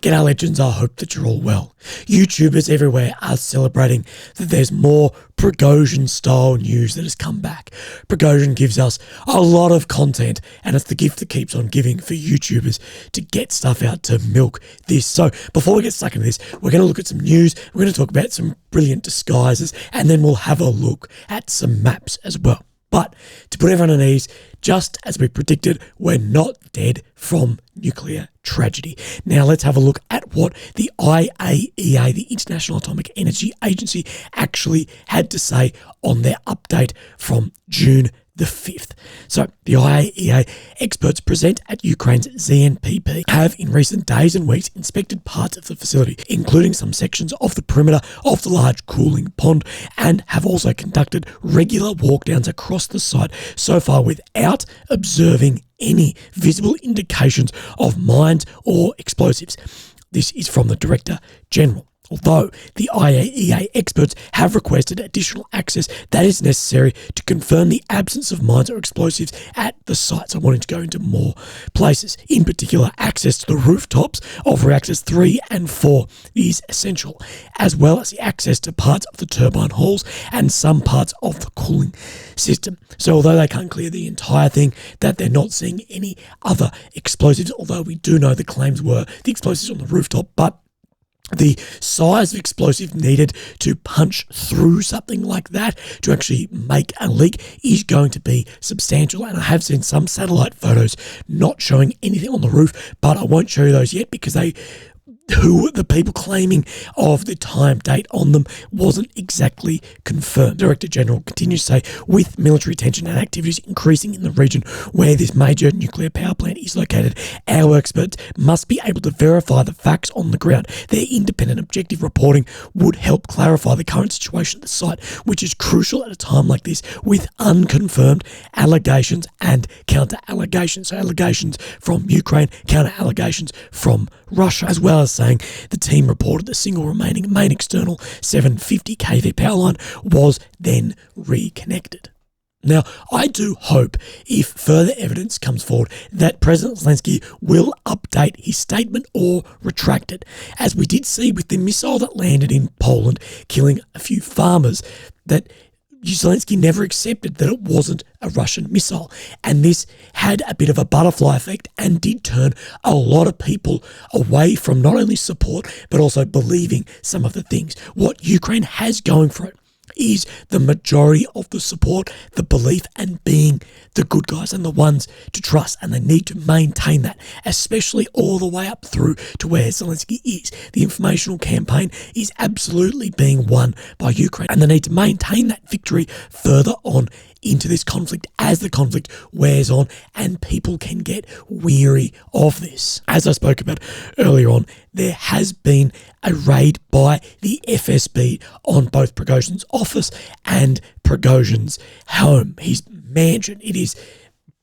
G'day legends, I hope that you're all well. YouTubers everywhere are celebrating that there's more Prigozhin style news that has come back. Prigozhin gives us a lot of content and it's the gift that keeps on giving for YouTubers to get stuff out to milk this. So before we get stuck into this, we're going to look at some news, we're going to talk about some brilliant disguises, and then we'll have a look at some maps as well. But to put everyone at ease, just as we predicted, we're not dead from nuclear tragedy. Now let's have a look at what the IAEA, the International Atomic Energy Agency, actually had to say on their update from June the 5th. So the IAEA experts present at Ukraine's ZNPP have in recent days and weeks inspected parts of the facility, including some sections of the perimeter of the large cooling pond, and have also conducted regular walkdowns across the site, so far without observing any visible indications of mines or explosives. This is from the Director General. Although the IAEA experts have requested additional access that is necessary to confirm the absence of mines or explosives at the site. So wanting to go into more places. In particular, access to the rooftops of reactors 3 and 4 is essential, as well as the access to parts of the turbine halls and some parts of the cooling system. So although they can't clear the entire thing, that they're not seeing any other explosives, although we do know the claims were the explosives on the rooftop, but the size of explosive needed to punch through something like that to actually make a leak is going to be substantial. And I have seen some satellite photos not showing anything on the roof, but I won't show you those yet because who the people claiming of the time date on them wasn't exactly confirmed. Director General continues to say, with military tension and activities increasing in the region where this major nuclear power plant is located, our experts must be able to verify the facts on the ground. Their independent objective reporting would help clarify the current situation at the site, which is crucial at a time like this with unconfirmed allegations and counter-allegations. So allegations from Ukraine, counter-allegations from Russia, as well as saying the team reported the single remaining main external 750 kV power line was then reconnected. Now, I do hope, if further evidence comes forward, that President Zelensky will update his statement or retract it, as we did see with the missile that landed in Poland, killing a few farmers, that Zelensky never accepted that it wasn't a Russian missile. And this had a bit of a butterfly effect and did turn a lot of people away from not only support, but also believing some of the things. What Ukraine has going for it is the majority of the support, the belief, and being the good guys and the ones to trust. And they need to maintain that, especially all the way up through to where Zelensky is. The informational campaign is absolutely being won by Ukraine, and they need to maintain that victory further on into this conflict as the conflict wears on and people can get weary of this. As I spoke about earlier on, there has been a raid by the FSB on both Prigozhin's office and Prigozhin's home, his mansion. It is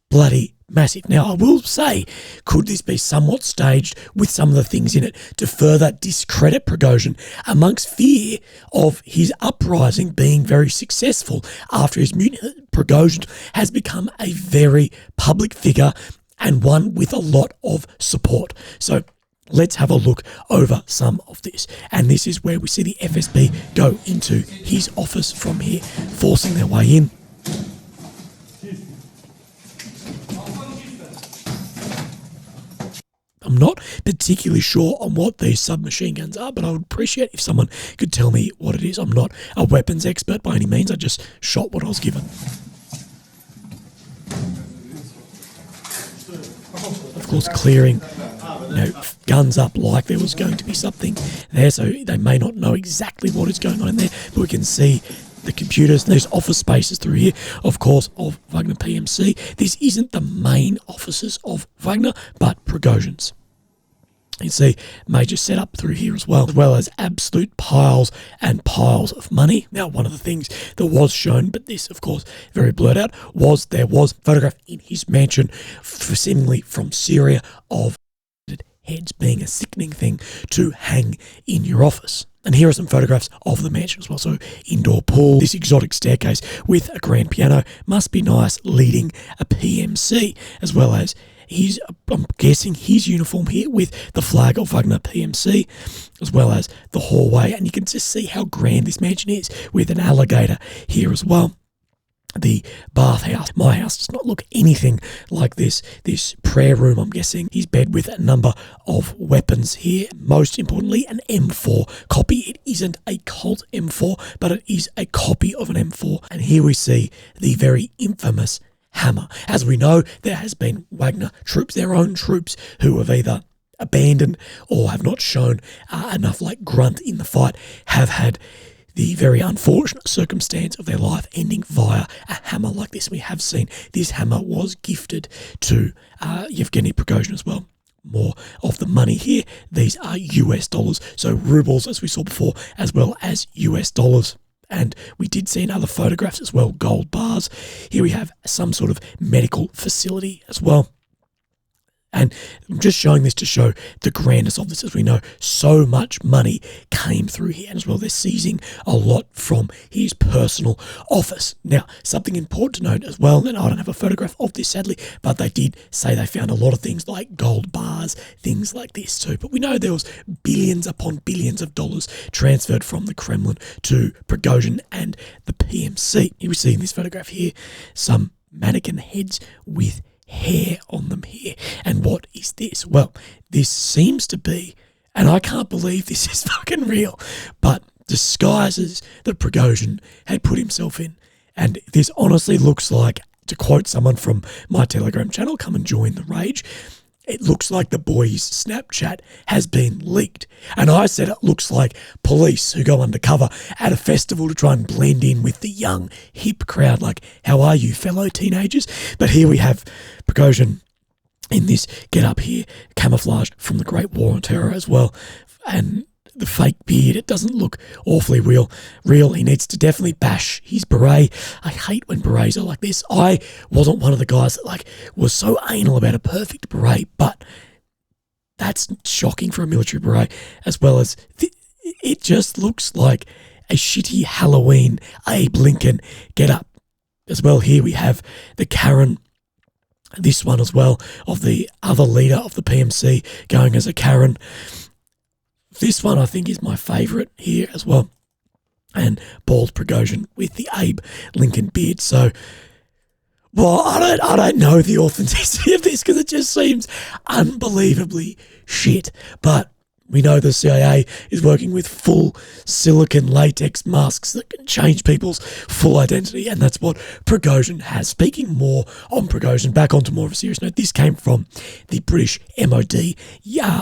bloody massive. Now, I will say, could this be somewhat staged with some of the things in it to further discredit Prigozhin amongst fear of his uprising being very successful after his mutiny? Prigozhin has become a very public figure and one with a lot of support. So let's have a look over some of this. And this is where we see the FSB go into his office from here, forcing their way in. I'm not particularly sure on what these submachine guns are, but I would appreciate if someone could tell me what it is. I'm not a weapons expert by any means. I just shot what I was given. Of course, clearing guns up like there was going to be something there, so they may not know exactly what is going on in there, but we can see the computers. There's office spaces through here, of course, of Wagner PMC. This isn't the main offices of Wagner, but Prigozhin's. You can see major setup through here as well as absolute piles and piles of money. Now, one of the things that was shown, but this, of course, very blurred out, was there was a photograph in his mansion, seemingly from Syria, of heads being a sickening thing to hang in your office. And here are some photographs of the mansion as well. So indoor pool, this exotic staircase with a grand piano must be nice, leading a PMC, as well as I'm guessing his uniform here with the flag of Wagner PMC, as well as the hallway. And you can just see how grand this mansion is with an alligator here as well. The bathhouse, my house, does not look anything like this. This prayer room, I'm guessing, his bed with a number of weapons here. Most importantly, an M4 copy. It isn't a Colt M4, but it is a copy of an M4. And here we see the very infamous hammer. As we know, there has been Wagner troops, their own troops, who have either abandoned or have not shown enough like grunt in the fight, have had the very unfortunate circumstance of their life ending via a hammer like this. We have seen this hammer was gifted to Yevgeny Prigozhin as well. More of the money here. These are US dollars, so rubles, as we saw before, as well as US dollars. And we did see in other photographs as well, gold bars. Here we have some sort of medical facility as well. And I'm just showing this to show the grandness of this. As we know, so much money came through here. And as well, they're seizing a lot from his personal office. Now, something important to note as well, and I don't have a photograph of this sadly, but they did say they found a lot of things like gold bars, things like this too. But we know there was billions upon billions of dollars transferred from the Kremlin to Prigozhin and the PMC. You see in this photograph here, some mannequin heads with hair on them here. And what is this? Well, this seems to be, and I can't believe this is fucking real, but disguises that Prigozhin had put himself in. And this honestly looks like, to quote someone from my Telegram channel, come and join the rage, it looks like the boy's Snapchat has been leaked. And I said it looks like police who go undercover at a festival to try and blend in with the young, hip crowd. Like, how are you, fellow teenagers? But here we have Prigozhin in this get-up here, camouflaged from the Great War on Terror as well. And the fake beard, it doesn't look awfully real. He needs to definitely bash his beret. I hate when berets are like this. I wasn't one of the guys that was so anal about a perfect beret, but that's shocking for a military beret, as well as it just looks like a shitty Halloween Abe Lincoln get up. As well, here we have the Karen, this one as well, of the other leader of the PMC going as a Karen. This one I think is my favourite here as well. And bald Prigozhin with the Abe Lincoln beard. So, well, I don't know the authenticity of this because it just seems unbelievably shit. But we know the CIA is working with full silicon latex masks that can change people's full identity, and that's what Prigozhin has. Speaking more on Prigozhin, back onto more of a serious note, this came from the British MOD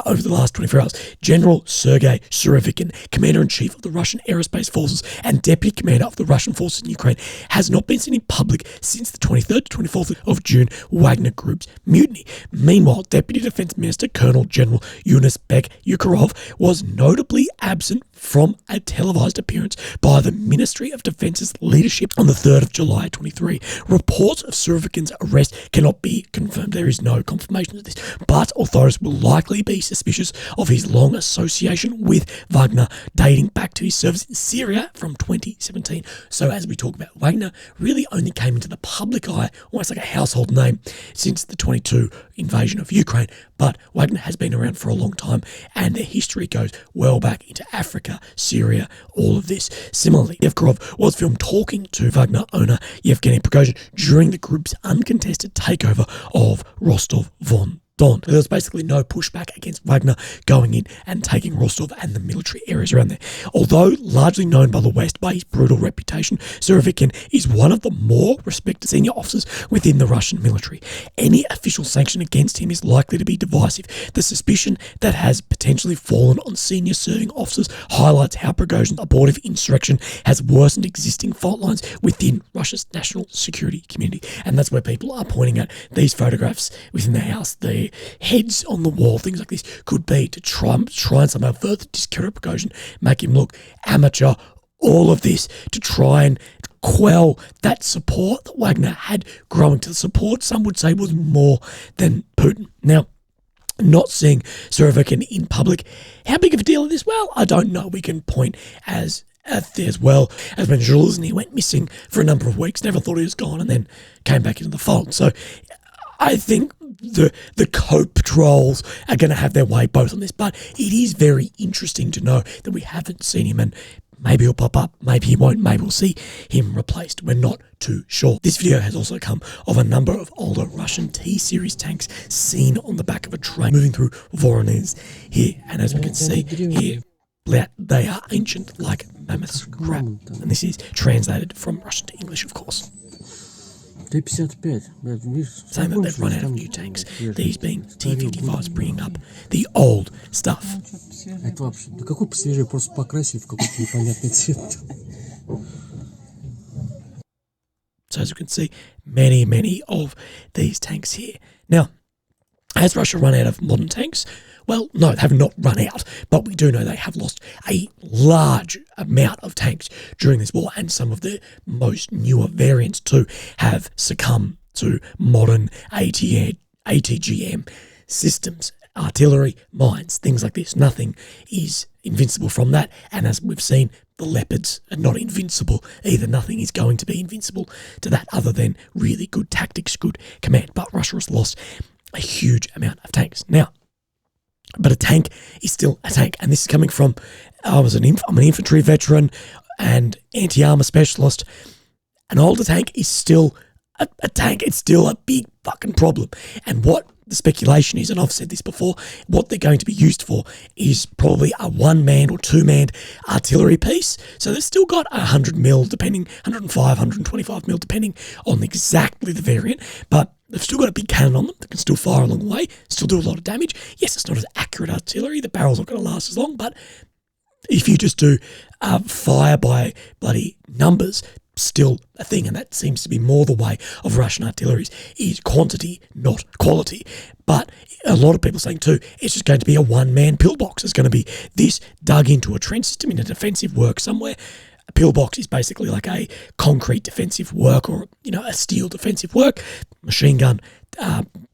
over the last 24 hours. General Sergei Surovikin, Commander-in-Chief of the Russian Aerospace Forces and Deputy Commander of the Russian forces in Ukraine, has not been seen in public since the 23rd to 24th of June Wagner Group's mutiny. Meanwhile, Deputy Defence Minister Colonel General Yunus Bek Yukharov was notably absent from a televised appearance by the Ministry of Defence's leadership on the 3rd of July 23. Reports of Surovikin's arrest cannot be confirmed. There is no confirmation of this, but authorities will likely be suspicious of his long association with Wagner, dating back to his service in Syria from 2017. So as we talk about, Wagner really only came into the public eye, almost like a household name, since the 22 invasion of Ukraine. But Wagner has been around for a long time, and their history goes well back into Africa, Syria, all of this. Similarly, Yevgeny was filmed talking to Wagner owner Yevgeny Prigozhin during the group's uncontested takeover of Rostov-on-Don. There was basically no pushback against Wagner going in and taking Rostov and the military areas around there. Although largely known by the West by his brutal reputation, Surovikin is one of the more respected senior officers within the Russian military. Any official sanction against him is likely to be divisive. The suspicion that has potentially fallen on senior serving officers highlights how Prigozhin's abortive insurrection has worsened existing fault lines within Russia's national security community. And that's where people are pointing at these photographs within the house, the heads on the wall, things like this, could be to try and somehow further discredit Prigozhin, make him look amateur, all of this to try and quell that support that Wagner had growing. To the support some would say was more than Putin. Now, not seeing Surovikin in public, how big of a deal is this? Well, I don't know. We can point as well as when Zhuzhny went missing for a number of weeks, never thought he was gone, and then came back into the fold. So I think the Cope trolls are going to have their way both on this, but it is very interesting to know that we haven't seen him, and maybe he'll pop up, maybe he won't, maybe we'll see him replaced. We're not too sure. This video has also come of a number of older Russian T-series tanks seen on the back of a train moving through Voronezh here, and as we can see here, they are ancient like mammoths crap, and this is translated from Russian to English, of course. Saying that they've run out of new tanks, these being T-55s, bringing up the old stuff. So as you can see, many of these tanks here. Now, has Russia run out of modern tanks? Well, no, they have not run out, but we do know they have lost a large amount of tanks during this war, and some of the most newer variants too have succumbed to modern ATGM systems, artillery, mines, things like this. Nothing is invincible from that, and as we've seen, the Leopards are not invincible either. Nothing is going to be invincible to that other than really good tactics, good command, but Russia has lost a huge amount of tanks. Now, but a tank is still a tank, and this is coming from, I'm an infantry veteran and anti-armor specialist. An older tank is still a tank. It's still a big fucking problem. And what the speculation is, and I've said this before, what they're going to be used for is probably a one-man or two-man artillery piece. So they've still got 100 mil, depending, 105, 125 mil, depending on exactly the variant, but they've still got a big cannon on them that can still fire a long way, still do a lot of damage. Yes, it's not as accurate artillery. The barrel's not going to last as long, but if you just do fire by bloody numbers, still a thing, and that seems to be more the way of Russian artillery, is quantity, not quality. But a lot of people are saying too, it's just going to be a one-man pillbox. It's going to be this dug into a trench system in a defensive work somewhere. A pillbox is basically like a concrete defensive work, or a steel defensive work, machine gun,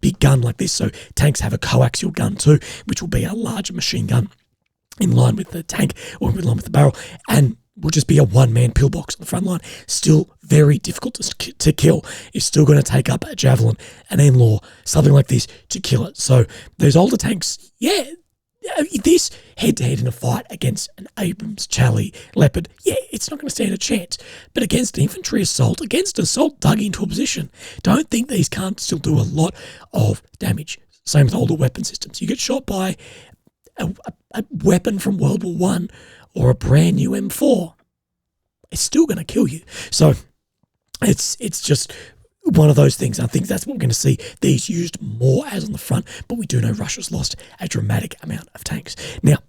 big gun like this. So tanks have a coaxial gun too, which will be a larger machine gun in line with the tank or in line with the barrel, and will just be a one-man pillbox on the front line. Still very difficult to kill. It's still going to take up a javelin, an in-law, something like this to kill it. So those older tanks, yeah, this head-to-head in a fight against an Abrams, Charlie, Leopard, yeah, it's not going to stand a chance. But against infantry assault, against assault dug into a position, don't think these can't still do a lot of damage. Same with older weapon systems. You get shot by a weapon from World War One or a brand new M4, it's still going to kill you. So it's just one of those things. I think that's what we're going to see these used more as on the front, but we do know Russia's lost a dramatic amount of tanks. Now,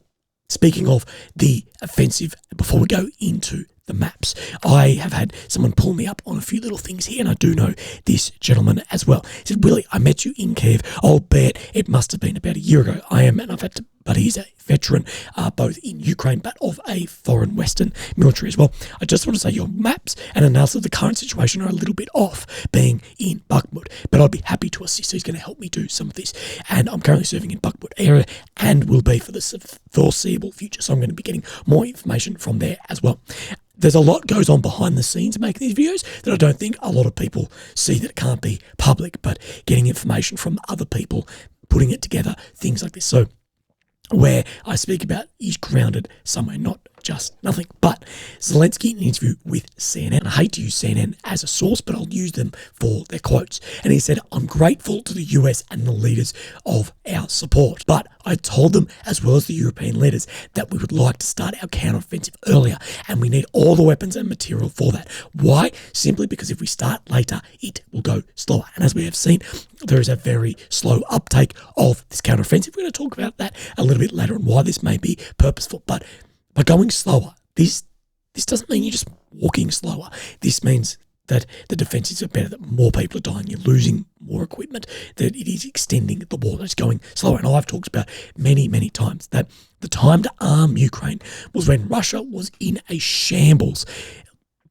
speaking of the offensive, before we go into the maps, I have had someone pull me up on a few little things here, and I do know this gentleman as well. He said, Willie, I met you in Kiev. I'll bet it must have been about a year ago. I am, and I've had to, but he's a veteran, both in Ukraine, but of a foreign Western military as well. I just want to say your maps and analysis of the current situation are a little bit off, being in Bakhmut, but I'd be happy to assist. So he's going to help me do some of this, and I'm currently serving in Bakhmut area and will be for the foreseeable future, so I'm going to be getting more information from there as well. There's a lot goes on behind the scenes making these videos that I don't think a lot of people see, that it can't be public, but getting information from other people, putting it together, things like this. So where I speak about is grounded somewhere, not just nothing. But Zelensky in an interview with CNN, I hate to use CNN as a source, but I'll use them for their quotes. And he said, I'm grateful to the US and the leaders of our support, but I told them, as well as the European leaders, that we would like to start our counteroffensive earlier, and we need all the weapons and material for that. Why? Simply because if we start later, it will go slower. And as we have seen, there is a very slow uptake of this counteroffensive. We're going to talk about that a little bit later and why this may be purposeful. But by going slower, this doesn't mean you're just walking slower. This means that the defences are better, that more people are dying, you're losing more equipment, that it is extending the war, that it's going slower. And I've talked about many times that the time to arm Ukraine was when Russia was in a shambles.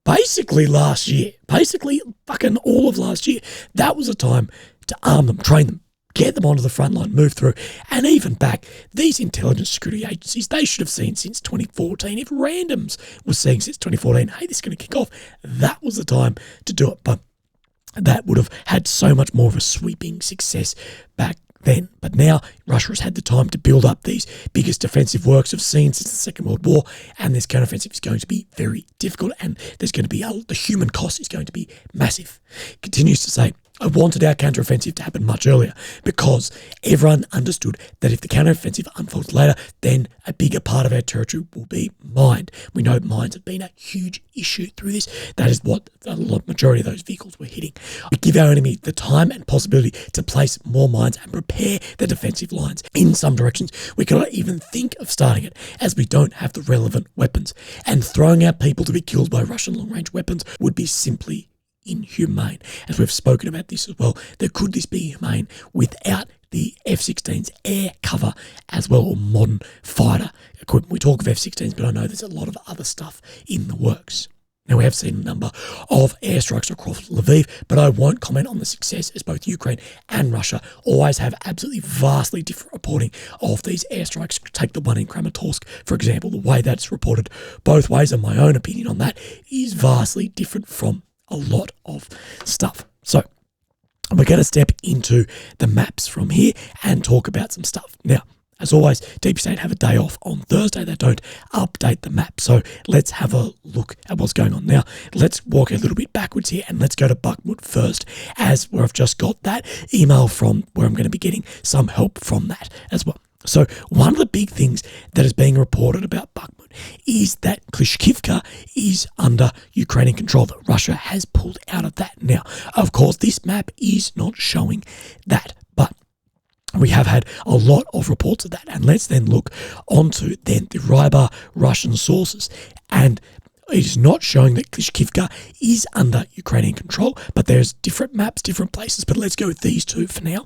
Basically last year, fucking all of last year, that was a time to arm them, train them, get them onto the front line, move through. And even back, these intelligence security agencies, they should have seen since 2014. If Randoms was seeing since 2014, hey, this is going to kick off, that was the time to do it. But that would have had so much more of a sweeping success back then. But now Russia has had the time to build up these biggest defensive works of seen since the Second World War, and this counteroffensive is going to be very difficult, and there's going to be the human cost is going to be massive. Continues to say, I wanted our counteroffensive to happen much earlier because everyone understood that if the counteroffensive unfolds later, then a bigger part of our territory will be mined. We know mines have been a huge issue through this. That is what the majority of those vehicles were hitting. We give our enemy the time and possibility to place more mines and prepare the defensive lines. In some directions, we cannot even think of starting it as we don't have the relevant weapons. And throwing our people to be killed by Russian long-range weapons would be simply inhumane. As we've spoken about this as well, could this be humane without the F-16's air cover as well, or modern fighter equipment? We talk of F-16s, but I know there's a lot of other stuff in the works. Now, we have seen a number of airstrikes across Lviv, but I won't comment on the success, as both Ukraine and Russia always have absolutely vastly different reporting of these airstrikes. Take the one in Kramatorsk, for example. The way that's reported both ways, and my own opinion on that, is vastly different from a lot of stuff. So we're going to step into the maps from here and talk about some stuff. Now, as always, Deep State have a day off on Thursday. They don't update the map. So let's have a look at what's going on. Now, let's walk a little bit backwards here and let's go to Bakhmut first, as where I've just got that email from where I'm going to be getting some help from that as well. So one of the big things that is being reported about Bakhmut is that Klishkivka is under Ukrainian control, that Russia has pulled out of that. Now, of course, this map is not showing that, but we have had a lot of reports of that. And let's then look onto then the Rybar Russian sources, and it is not showing that Klishkivka is under Ukrainian control, but there's different maps, different places. But let's go with these two for now.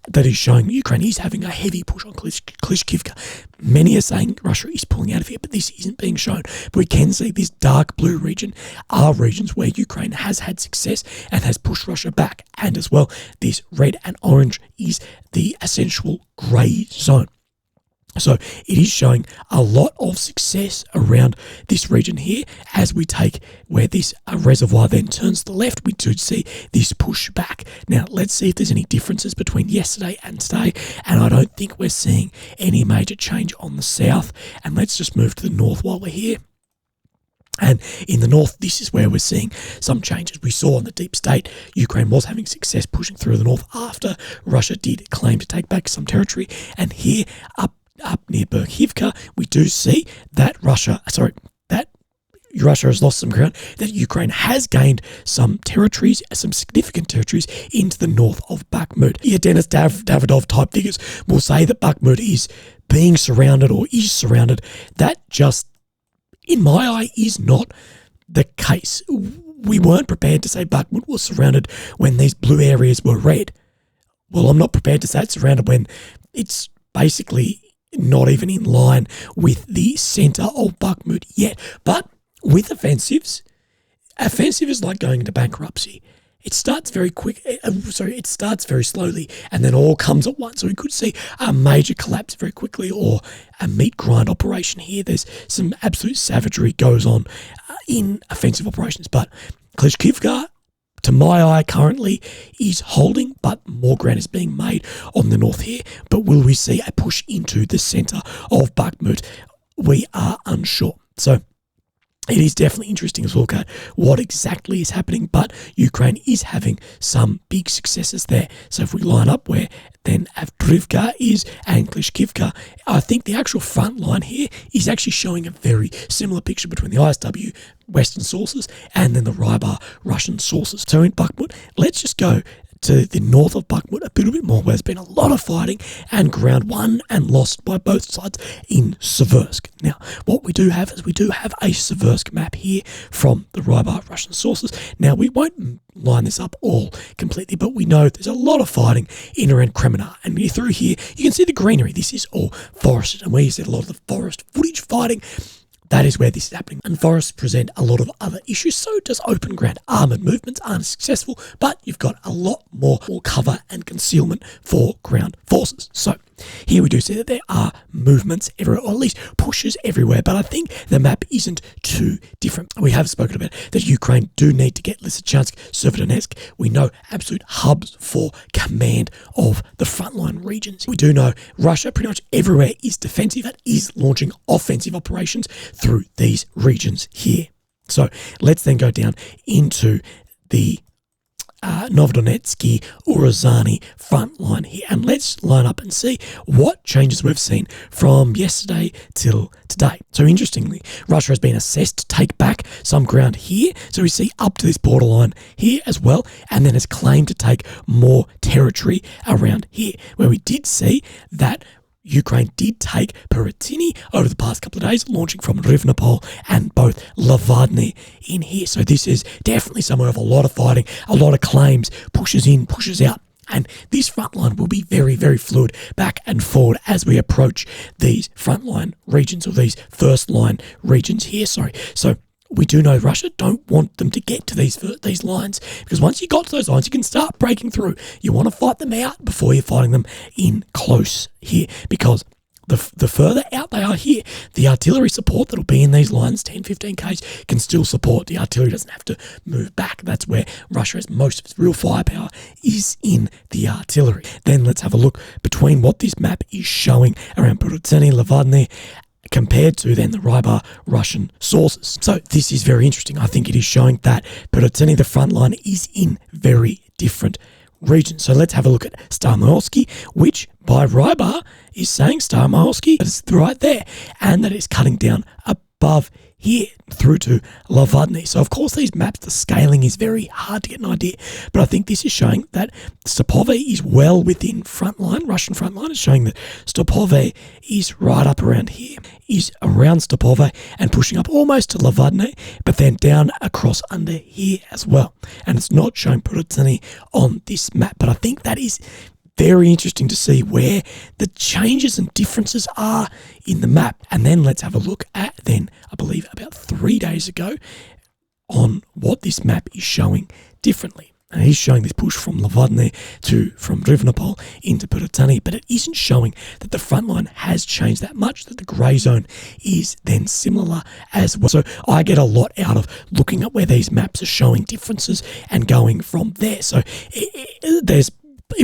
That is showing Ukraine is having a heavy push on Klishkivka. Many are saying Russia is pulling out of here, but this isn't being shown. But we can see this dark blue region are regions where Ukraine has had success and has pushed Russia back. And as well, this red and orange is the essential grey zone. So it is showing a lot of success around this region here. As we take where this reservoir then turns to the left, we do see this push back. Now, let's see if there's any differences between yesterday and today. And I don't think we're seeing any major change on the south. And let's just move to the north while we're here. And in the north, this is where we're seeing some changes. We saw in the deep state, Ukraine was having success pushing through the north after Russia did claim to take back some territory. And here up near Berkhivka, we do see that Russia has lost some ground, that Ukraine has gained some territories, some significant territories into the north of Bakhmut. Yeah, Denis Davidov type figures will say that Bakhmut is being surrounded or is surrounded. That just, in my eye, is not the case. We weren't prepared to say Bakhmut was surrounded when these blue areas were red. Well, I'm not prepared to say it's surrounded when it's basically not even in line with the centre of Bakhmut yet. But with offensive is like going into bankruptcy. It starts very it starts very slowly and then all comes at once. So we could see a major collapse very quickly, or a meat grind operation here. There's some absolute savagery goes on in offensive operations. But Klishkivka, to my eye, currently is holding, but more ground is being made on the north here. But will we see a push into the centre of Bakhmut? We are unsure. So it is definitely interesting to look at what exactly is happening, but Ukraine is having some big successes there. So if we line up where then Avdiivka is and Klishkivka, I think the actual front line here is actually showing a very similar picture between the ISW Western sources and then the Rybar Russian sources. So in Bakhmut, let's just go to the north of Bakhmut a little bit more, where there's been a lot of fighting and ground won and lost by both sides in Seversk. Now, what we do have is we do have a Seversk map here from the Rybar Russian sources. Now, we won't line this up all completely, but we know there's a lot of fighting in around Kremenar. And when you're through here, you can see the greenery. This is all forested, and where you see a lot of the forest footage fighting, that is where this is happening. And forests present a lot of other issues, so does open ground. Armoured movements aren't successful, but you've got a lot more cover and concealment for ground forces. So Here we do see that there are movements everywhere, or at least pushes everywhere, but I think the map isn't too different. We have spoken about that Ukraine do need to get Lysychansk, Severodonetsk. We know absolute hubs for command of the frontline regions. We do know Russia pretty much everywhere is defensive and is launching offensive operations through these regions here. So let's then go down into the Novodonetsky, Uruzhany front line here, and let's line up and see what changes we've seen from yesterday till today. So interestingly, Russia has been assessed to take back some ground here, so we see up to this borderline here as well, and then has claimed to take more territory around here, where we did see that Ukraine did take Peretini over the past couple of days, launching from Rivnopol and both Lavadny in here. So this is definitely somewhere of a lot of fighting, a lot of claims, pushes in, pushes out. And this front line will be very, very fluid back and forward as we approach these frontline regions, or these first line regions here, So we do know Russia don't want them to get to these lines, because once you got to those lines, you can start breaking through. You want to fight them out before you're fighting them in close here, because the further out they are here, the artillery support that'll be in these lines, 10, 15 Ks, can still support. The artillery doesn't have to move back. That's where Russia has most of its real firepower, is in the artillery. Then let's have a look between what this map is showing around Peretini, Lavadny, compared to then the Rybar Russian sources. So this is very interesting. I think it is showing that Peretini, the front line, is in very different regions. So let's have a look at Staromoyski, which by Rybar is saying Staromoyski is right there, and that it's cutting down above here through to Lavadny. So of course these maps, the scaling is very hard to get an idea, but I think this is showing that Stopove is well within frontline. Russian frontline is showing that Stopove is right up around here, is around Stopove and pushing up almost to Lavadny, but then down across under here as well. And it's not showing Peretini on this map, but I think that is very interesting to see where the changes and differences are in the map. And then let's have a look at then, I believe about 3 days ago, on what this map is showing differently. And he's showing this push from Lavadny from Rivnopol into Peretini, but it isn't showing that the front line has changed that much, that the grey zone is then similar as well. So I get a lot out of looking at where these maps are showing differences and going from there. So there's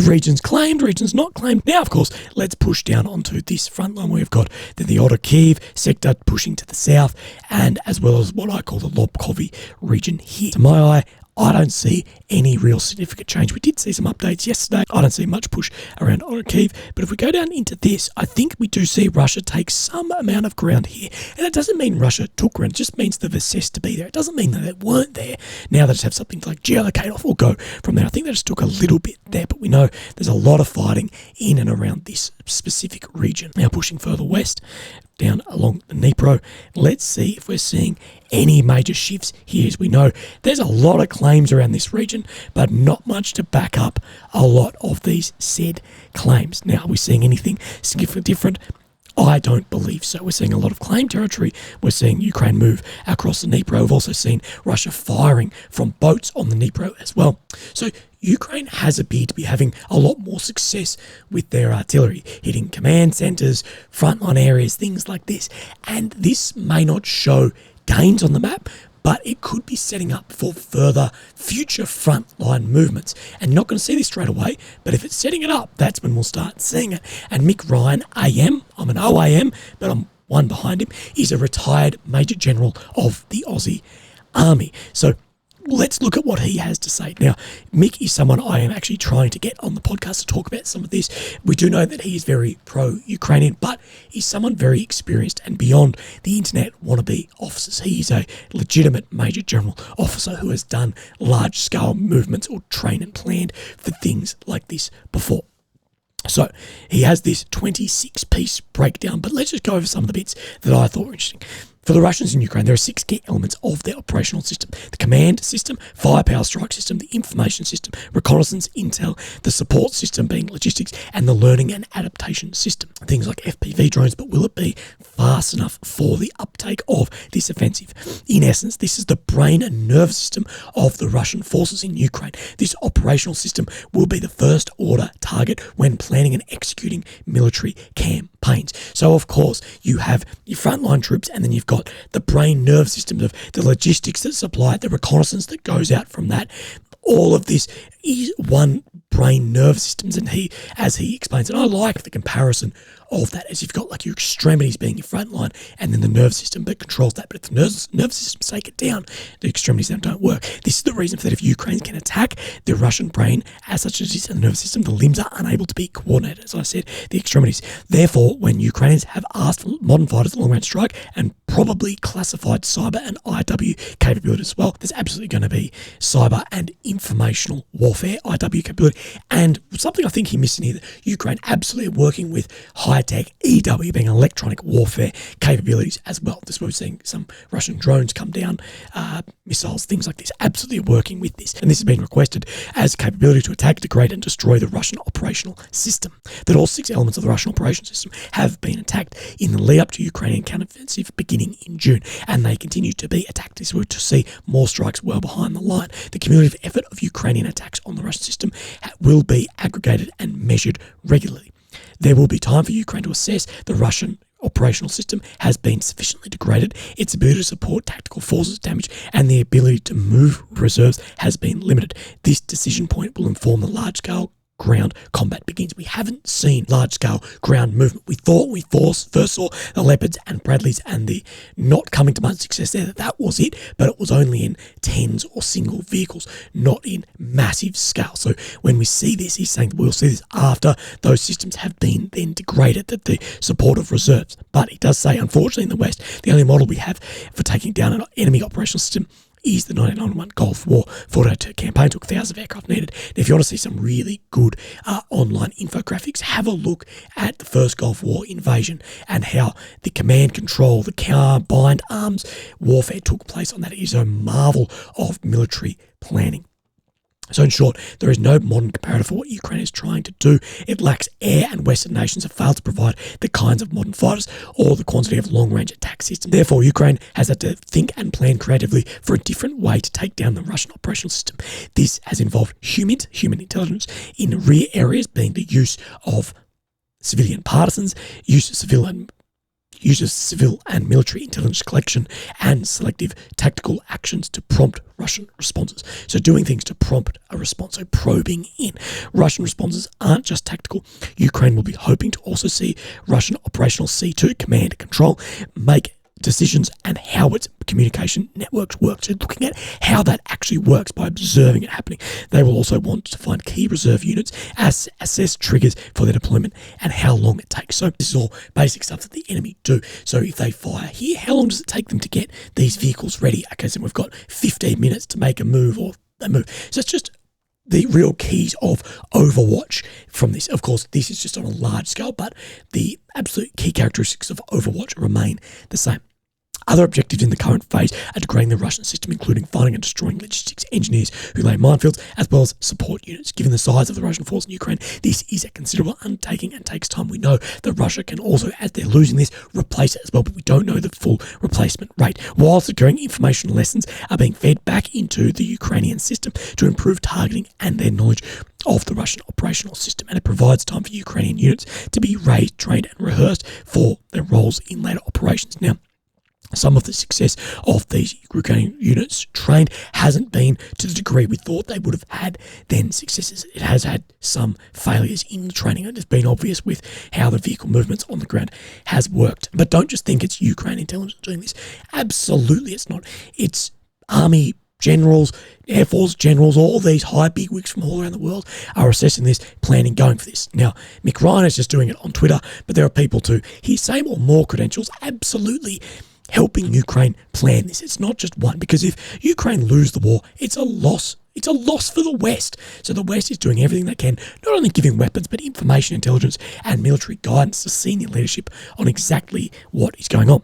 regions claimed, regions not claimed. Now, of course, let's push down onto this front line. We've got the Otokiv sector pushing to the south, and as well as what I call the Lobkovy region here. To my eye, I don't see any real significant change. We did see some updates yesterday. I don't see much push around Otokiv, but if we go down into this, I think we do see Russia take some amount of ground here. And it doesn't mean Russia took ground, it just means they've assessed to be there. It doesn't mean that they weren't there. Now they just have something to like geolocate off or go from there. I think they just took a little bit there, but we know there's a lot of fighting in and around this specific region. Now pushing further west, down along the Dnipro, let's see if we're seeing any major shifts here. As we know, there's a lot of claims around this region, but not much to back up a lot of these said claims. Now, are we seeing anything significantly different? I don't believe so. We're seeing a lot of claimed territory. We're seeing Ukraine move across the Dnipro. We've also seen Russia firing from boats on the Dnipro as well. So Ukraine has appeared to be having a lot more success with their artillery, hitting command centres, frontline areas, things like this. And this may not show gains on the map, but it could be setting up for further future frontline movements. And you're not going to see this straight away, but if it's setting it up, that's when we'll start seeing it. And Mick Ryan, AM, I'm an OAM, but I'm one behind him, is a retired Major General of the Aussie Army. So let's look at what he has to say. Now, Mick is someone I am actually trying to get on the podcast to talk about some of this. We do know that he is very pro-Ukrainian, but he's someone very experienced and beyond the internet wannabe officers. He is a legitimate Major General officer who has done large-scale movements or trained and planned for things like this before. So he has this 26-piece breakdown, but let's just go over some of the bits that I thought were interesting. For the Russians in Ukraine, there are 6 key elements of their operational system: the command system, firepower strike system, the information system, reconnaissance, intel, the support system being logistics, and the learning and adaptation system. Things like FPV drones, but will it be fast enough for the uptake of this offensive? In essence, this is the brain and nervous system of the Russian forces in Ukraine. This operational system will be the first order target when planning and executing military campaigns. So of course you have your frontline troops, and then you've got the brain nerve system of the logistics that supply it, the reconnaissance that goes out from that. All of this is one brain nerve systems, and as he explains, and I like the comparison of that, as you've got like your extremities being your front line and then the nerve system that controls that. But if the nerve systems take it down, the extremities then don't work. This is the reason for that. If Ukraine can attack the Russian brain as such as it is in the nervous system, the limbs are unable to be coordinated, as I said, the extremities. Therefore, when Ukrainians have asked for modern fighters long-range strike and probably classified cyber and IW capability as well, there's absolutely going to be cyber and informational warfare IW capability. And something I think he missed in here, that Ukraine absolutely working with high-tech EW, being electronic warfare capabilities as well. This we're seeing some Russian drones come down, missiles, things like this, absolutely working with this. And this has been requested as capability to attack, degrade and destroy the Russian operational system. That all 6 elements of the Russian operational system have been attacked in the lead up to Ukrainian counteroffensive beginning in June, and they continue to be attacked. So we're to see more strikes well behind the line. The cumulative effort of Ukrainian attacks on the Russian system will be aggregated and measured regularly. There will be time for Ukraine to assess the Russian operational system has been sufficiently degraded, its ability to support tactical forces damage, and the ability to move reserves has been limited. This decision point will inform the large-scale ground combat begins. We haven't seen large-scale ground movement. We thought we first saw the Leopards and Bradleys and the not coming to much success there. That was it, but it was only in tens or single vehicles, not in massive scale. So when we see this, he's saying that we'll see this after those systems have been then degraded, that the support of reserves. But he does say, unfortunately, in the West, the only model we have for taking down an enemy operational system is the 1991 Gulf War 402 campaign. Took thousands of aircraft needed. And if you want to see some really good online infographics, have a look at the first Gulf War invasion and how the command control, the combined arms warfare took place on that. It is a marvel of military planning. So in short, there is no modern comparator for what Ukraine is trying to do. It lacks air, and Western nations have failed to provide the kinds of modern fighters or the quantity of long-range attack systems. Therefore, Ukraine has had to think and plan creatively for a different way to take down the Russian operational system. This has involved human intelligence in rear areas, being the use of civilian partisans, use of civil and military intelligence collection, and selective tactical actions to prompt Russian responses. So doing things to prompt a response, so probing in. Russian responses aren't just tactical. Ukraine will be hoping to also see Russian operational C2 command and control make decisions and how its communication networks work. So looking at how that actually works by observing it happening. They will also want to find key reserve units, assess triggers for their deployment, and how long it takes. So this is all basic stuff that the enemy do. So if they fire here, how long does it take them to get these vehicles ready? Okay, so we've got 15 minutes to make a move, or they move. So it's just the real keys of Overwatch from this. Of course, this is just on a large scale, but the absolute key characteristics of Overwatch remain the same. Other objectives in the current phase are degrading the Russian system, including finding and destroying logistics engineers who lay minefields, as well as support units. Given the size of the Russian force in Ukraine, this is a considerable undertaking and takes time. We know that Russia can also, as they're losing this, replace it as well, but we don't know the full replacement rate. Whilst occurring information lessons are being fed back into the Ukrainian system to improve targeting and their knowledge of the Russian operational system, and it provides time for Ukrainian units to be raised, trained and rehearsed for their roles in later operations. Now, some of the success of these Ukrainian units trained hasn't been to the degree we thought they would have had then successes. It has had some failures in the training. It has been obvious with how the vehicle movements on the ground has worked. But don't just think it's Ukraine intelligence doing this. Absolutely it's not. It's army generals, Air Force generals, all these high bigwigs from all around the world are assessing this, planning, going for this. Now, Mick Ryan is just doing it on Twitter, but there are people to his same or more credentials absolutely helping Ukraine plan this. It's not just one, because if Ukraine lose the war, it's a loss. It's a loss for the West. So the West is doing everything they can, not only giving weapons, but information, intelligence, and military guidance to senior leadership on exactly what is going on.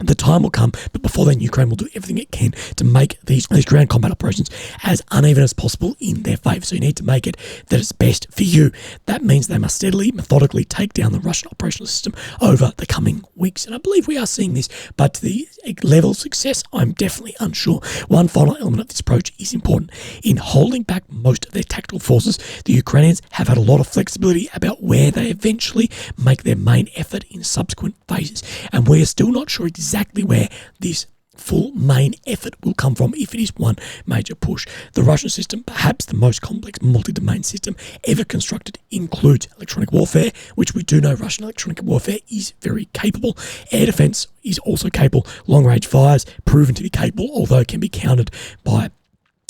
The time will come, but before then, Ukraine will do everything it can to make these ground combat operations as uneven as possible in their favour. So you need to make it that it's best for you. That means they must steadily, methodically take down the Russian operational system over the coming weeks. And I believe we are seeing this, but to the level of success, I'm definitely unsure. One final element of this approach is important. In holding back most of their tactical forces, the Ukrainians have had a lot of flexibility about where they eventually make their main effort in subsequent phases. And we are still not sure exactly where this full main effort will come from if it is one major push. The Russian system, perhaps the most complex multi-domain system ever constructed, includes electronic warfare, which we do know Russian electronic warfare is very capable. Air defense is also capable. Long-range fires, proven to be capable, although it can be countered by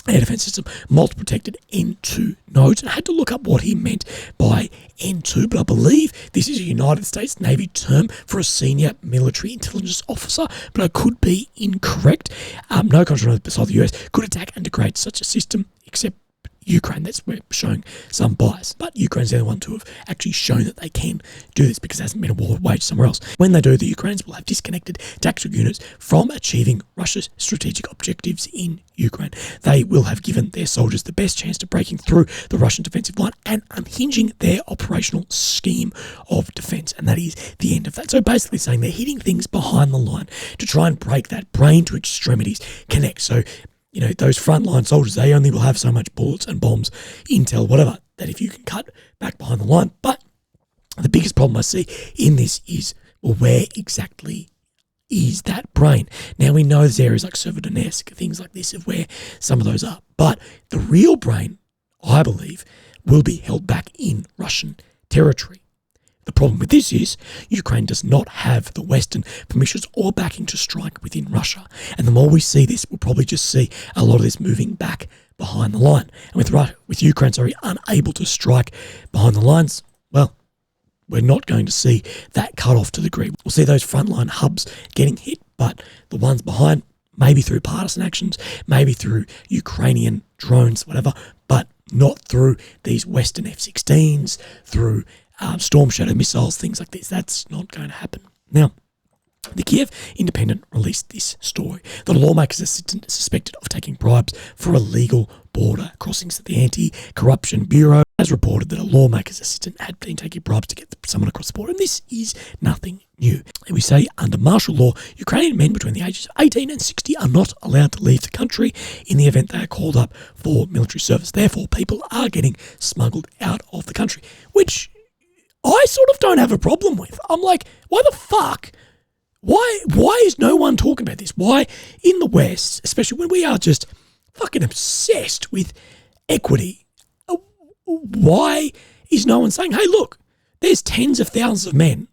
air defense system, multi-protected N2 nodes. And I had to look up what he meant by N2, but I believe this is a United States Navy term for a senior military intelligence officer, but I could be incorrect. No country beside the US could attack and degrade such a system except Ukraine. That's where showing some bias, but Ukraine's the only one to have actually shown that they can do this because there hasn't been a war waged somewhere else. When they do, the Ukrainians will have disconnected tactical units from achieving Russia's strategic objectives in Ukraine. They will have given their soldiers the best chance to breaking through the Russian defensive line and unhinging their operational scheme of defense, and that is the end of that. So basically saying they're hitting things behind the line to try and break that brain to extremities connect. So those frontline soldiers, they only will have so much bullets and bombs, intel, whatever, that if you can cut back behind the line. But the biggest problem I see in this is, well, where exactly is that brain? Now, we know there's areas like Severodonetsk, things like this, of where some of those are. But the real brain, I believe, will be held back in Russian territory. The problem with this is Ukraine does not have the Western permissions or backing to strike within Russia. And the more we see this, we'll probably just see a lot of this moving back behind the line. And with Ukraine unable to strike behind the lines, well, we're not going to see that cut off to the degree. We'll see those frontline hubs getting hit, but the ones behind, maybe through partisan actions, maybe through Ukrainian drones, whatever, but not through these Western F-16s, through Storm Shadow missiles, things like this. That's not going to happen. Now, the Kiev Independent released this story that a lawmaker's assistant is suspected of taking bribes for illegal border crossings. The Anti-Corruption Bureau has reported that a lawmaker's assistant had been taking bribes to get someone across the border, and this is nothing new. And we say under martial law, Ukrainian men between the ages of 18 and 60 are not allowed to leave the country in the event they are called up for military service. Therefore, people are getting smuggled out of the country, which I sort of don't have a problem with. I'm like, why the fuck? Why is no one talking about this? Why in the West, especially when we are just fucking obsessed with equity, why is no one saying, hey, look, there's tens of thousands of men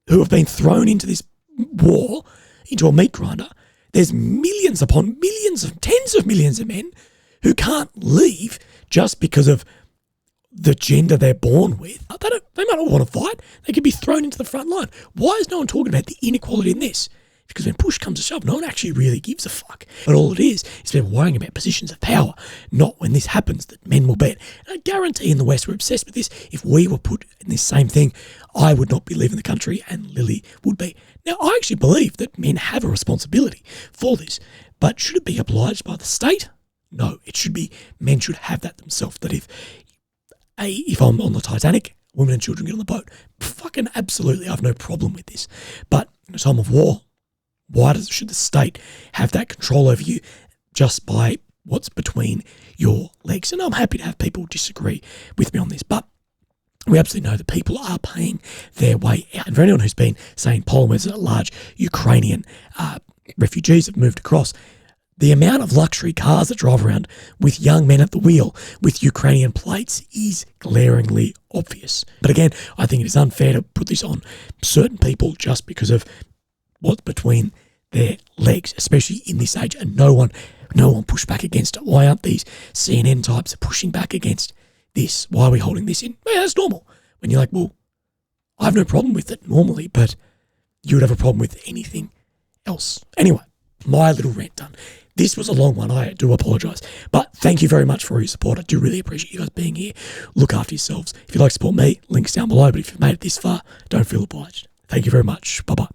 who have been thrown into this war, into a meat grinder. There's millions upon millions of, tens of millions of men who can't leave just because of the gender they're born with. They might not want to fight. They could be thrown into the front line. Why is no one talking about the inequality in this? Because when push comes to shove, no one actually really gives a fuck. But all it is people worrying about positions of power, not when this happens that men will be it. And I guarantee in the West we're obsessed with this. If we were put in this same thing, I would not be leaving the country and Lily would be. Now, I actually believe that men have a responsibility for this, but should it be obliged by the state? No, it should be, men should have that themselves, that if I'm on the Titanic, women and children get on the boat. Fucking absolutely, I have no problem with this. But in a time of war, should the state have that control over you just by what's between your legs? And I'm happy to have people disagree with me on this, but we absolutely know that people are paying their way out. And for anyone who's been saying Poland, where large Ukrainian refugees have moved across, the amount of luxury cars that drive around with young men at the wheel with Ukrainian plates is glaringly obvious. But again, I think it is unfair to put this on certain people just because of what's between their legs, especially in this age, and no one pushed back against it. Why aren't these CNN types pushing back against this? Why are we holding this in? Yeah, that's normal. When you're like, well, I have no problem with it normally, but you would have a problem with anything else. Anyway, my little rant done. This was a long one. I do apologise. But thank you very much for your support. I do really appreciate you guys being here. Look after yourselves. If you'd like to support me, links down below. But if you've made it this far, don't feel obliged. Thank you very much. Bye-bye.